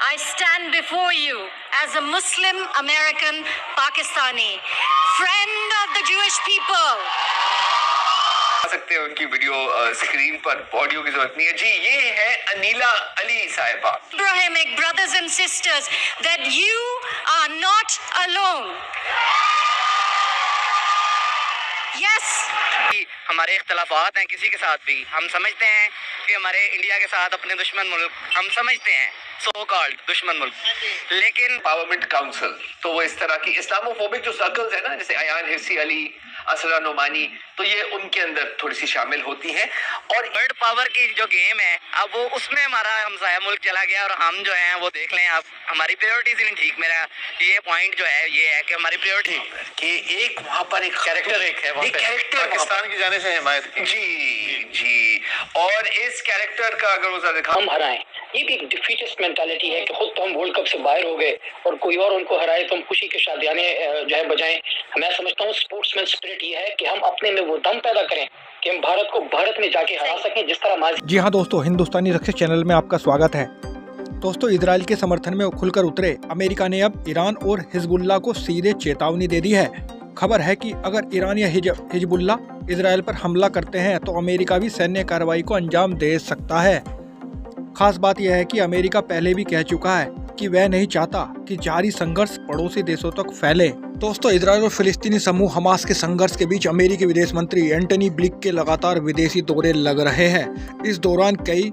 I stand before you as a Muslim American Pakistani, friend of the Jewish people. आ सकते हैं उनकी video screen पर, audio की जरूरत नहीं है जी। ये है अनीला अली साहिबा। Abrahamic brothers and sisters, that you are not alone. Yes. हमारे इख्तलाफात हैं किसी के साथ भी, हम समझते हैं कि हमारे इंडिया के साथ अपने दुश्मन मुल्क, हम समझते हैं सो कॉल्ड दुश्मन मुल्क, लेकिन एम्पावरमेंट काउंसिल तो वो इस तरह की इस्लामोफोबिक जो सर्कल्स है ना, जैसे अयान हिरसी अली, असरा नोमानी, तो ये उनके अंदर थोड़ी सी शामिल होती हैं। और वर्ल्ड पावर की जो गेम है, अब वो उसमें हमारा हमसाया मुल्क चला गया और हम जो हैं वो देख लें आप, हमारी प्रायोरिटीज नहीं ठीक। मेरा ये पॉइंट जो है ये है कि हमारी प्रायोरिटी कि एक वहाँ पर एक कैरेक्टर एक कैरेक्टर पाकिस्तान की जाने से हिमायत की। जी और इस कैरेक्टर का अगर वो दिखा हम हराएं, ये भी एक डिफीटिस्ट मेंटालिटी है कि खुद तो हम वर्ल्ड कप से बाहर हो गए और कोई और उनको हराए तो हम खुशी के शादियाने जो है बजाएं। मैं समझता हूँ स्पोर्ट्समैन स्पिरिट ये है कि हम अपने में वो दम पैदा करें कि हम भारत को भारत में जाके हरा सकें जिस तरह माजी। जी हाँ दोस्तों, हिंदुस्तानी रक्षक चैनल में आपका स्वागत है। दोस्तों, इजराइल के समर्थन में खुलकर उतरे अमेरिका ने अब ईरान और हिजबुल्लाह को सीधे चेतावनी दे दी है। खबर है कि अगर ईरान या हिजबुल्लाह इजराइल पर हमला करते हैं तो अमेरिका भी सैन्य कार्रवाई को अंजाम दे सकता है। खास बात यह है कि अमेरिका पहले भी कह चुका है कि वह नहीं चाहता कि जारी संघर्ष पड़ोसी देशों तक फैले। दोस्तों, इजराइल और फिलिस्तीनी समूह हमास के संघर्ष के बीच अमेरिकी विदेश मंत्री एंटनी ब्लिंकन के लगातार विदेशी दौरे लग रहे हैं। इस दौरान कई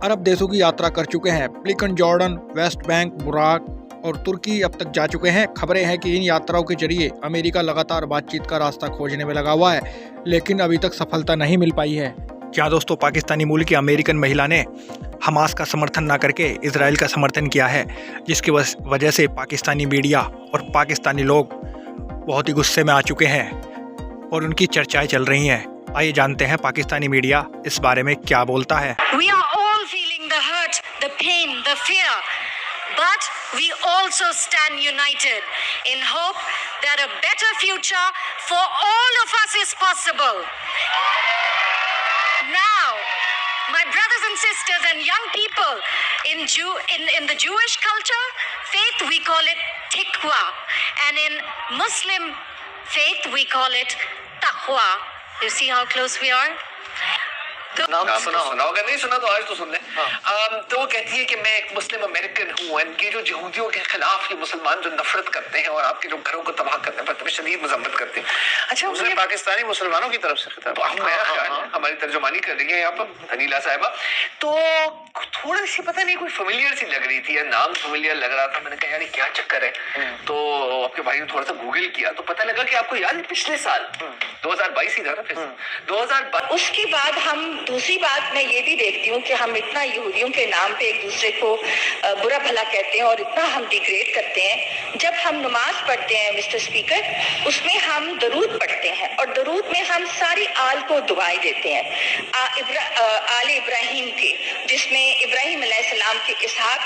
अरब देशों की यात्रा कर चुके हैं। ब्लिंकन जॉर्डन, वेस्ट बैंक, बुराक और तुर्की अब तक जा चुके हैं। खबरें हैं कि इन यात्राओं के जरिए अमेरिका लगातार बातचीत का रास्ता खोजने में लगा हुआ है, लेकिन अभी तक सफलता नहीं मिल पाई है। जहाँ दोस्तों, पाकिस्तानी मूल की अमेरिकन महिला ने हमास का समर्थन न करके इजराइल का समर्थन किया है, जिसकी वजह से पाकिस्तानी मीडिया और पाकिस्तानी लोग बहुत ही गुस्से में आ चुके हैं और उनकी चर्चाएं चल रही हैं। आइए जानते हैं पाकिस्तानी मीडिया इस बारे में क्या बोलता है। We are all feeling the hurt, the pain, the fear, but we also stand united in hope that a better future for all of us is possible. Now, my brothers and sisters and young people in the Jewish culture, faith we call it tikwa, and in Muslim faith we call it taqwa. You see how close we are? नाम सुना होगा, नहीं सुना तो आज तो सुन ले। तो वो कहती है कि मैं एक मुस्लिम अमेरिकन हूँ, ये जो यहूदियों के खिलाफ ये मुसलमान जो नफरत करते हैं और आपके जो घरों को तबाह करने पर शदीद मजम्मत करते हैं। अच्छा, उसने पाकिस्तानी मुसलमानों की तरफ से खिताब, हमारी तर्जुमानी कर रही है यहाँ पर अनीला साहिबा। तो थोड़ी सी पता नहीं कोई फेमिलियर सी लग रही थी या नाम फेमिलियर लग रहा था। मैंने कहा यार क्या चक्कर है, तो आपके भाई ने थोड़ा सा गूगल किया तो पता लगा कि आपको याद है पिछले साल 2022 ही था ना, फिर 2022। उसके बाद हम दूसरी बात मैं ये भी देखती हूँ कि हम इतना यहूदियों के नाम पे एक दूसरे को बुरा भला कहते हैं और इतना हम डिग्रेड करते हैं। जब हम नमाज पढ़ते हैं मिस्टर स्पीकर, उसमें हम दरूद पढ़ते हैं और दरूद में हम सारी आल को दुआएं देते हैं, आले इब्राहिम के, जिसमें इब्राहिम अलैहिस्सलाम के इसहाक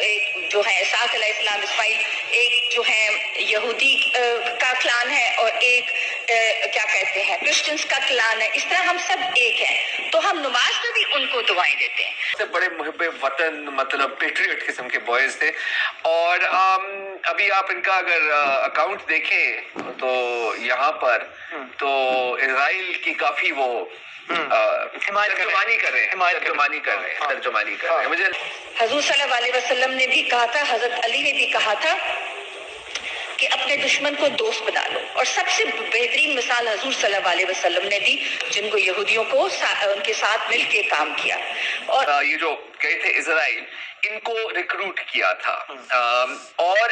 एक जो है इसहाक अलैहिस्सलाम इस्माइल, एक जो है यहूदी का क्लान है और एक क्या कहते हैं क्रिश्चियंस का क्लान है। इस तरह हम सब एक हैं, तो हम नमाज में भी उनको दुआएं देते हैं। सबसे बड़े मुहिब्बे वतन, मतलब पेट्रियट किस्म के बॉयज थे। और अभी आप इनका अगर अकाउंट देखें तो यहाँ पर तो इजराइल की काफी वो तर्जुमानी कर रहे हैं। मुझे हुजूर सल्लल्लाहु अलैहि वसल्लम ने भी कहा था, हजरत अली ने भी कहा था कि अपने दुश्मन को दोस्त बना लो, और सबसे बेहतरीन मिसाल हुजूर सल्लल्लाहु अलैहि वसल्लम ने दी, जिनको यहूदियों को उनके साथ मिलके काम किया। और ये जो गए थे इजराइल, इनको रिक्रूट किया था और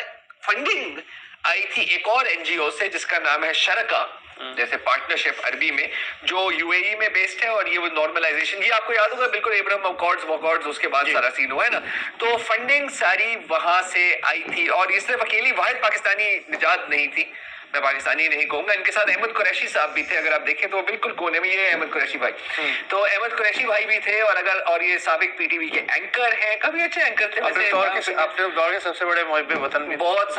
फंडिंग आई थी एक और एनजीओ से जिसका नाम है शरका, जैसे पार्टनरशिप अरबी में, जो यूएई में बेस्ड है। और ये वो नॉर्मलाइजेशन, ये आपको याद होगा बिल्कुल एब्राहम अकॉर्ड्स उसके बाद सारा सीन हुआ है ना, तो फंडिंग सारी वहां से आई थी। और ये सिर्फ अकेली वाहिद पाकिस्तानी निजात नहीं थी, मैं पाकिस्तानी नहीं कहूंगा, इनके साथ अहमद कुरैशी साहब भी थे। अगर आप देखें तो बिल्कुल कोने में ये अहमद कुरैशी भाई, तो अहमद कुरैशी भाई भी थे। और ये साबिक पीटीवी के एंकर हैं, काफी अच्छे एंकर थे। अपने दौर के सबसे बड़े मुहिब्बे वतन भी, बहुत